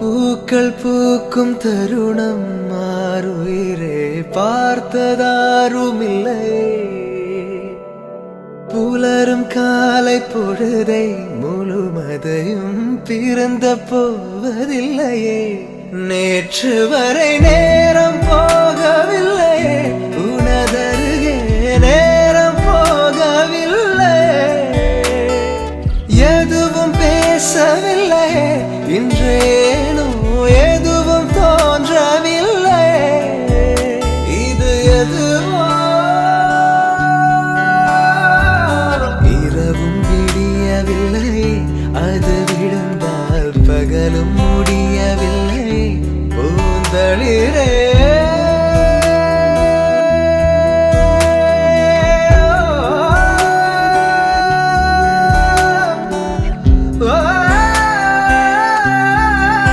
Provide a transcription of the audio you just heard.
பூக்கள் பூக்கும் தருணம் மாறுயிரே பார்த்ததாருமில்லை. புலரும் காலை பொழுதை முழுமதையும் பிறந்த போவதில்லையே. நேற்று வரை நேரம் போகவில்லையே, உனதருகே நேரம் போகவில்லை. எதுவும் பேசவில்லையே, இன்றேனோ எதுவும் தோன்றவில்லை. இது எதுவோ இரவும் விடியவில்லை, அது விழுந்தால் பகலும் முடியவில்லை. பூந்தளிரே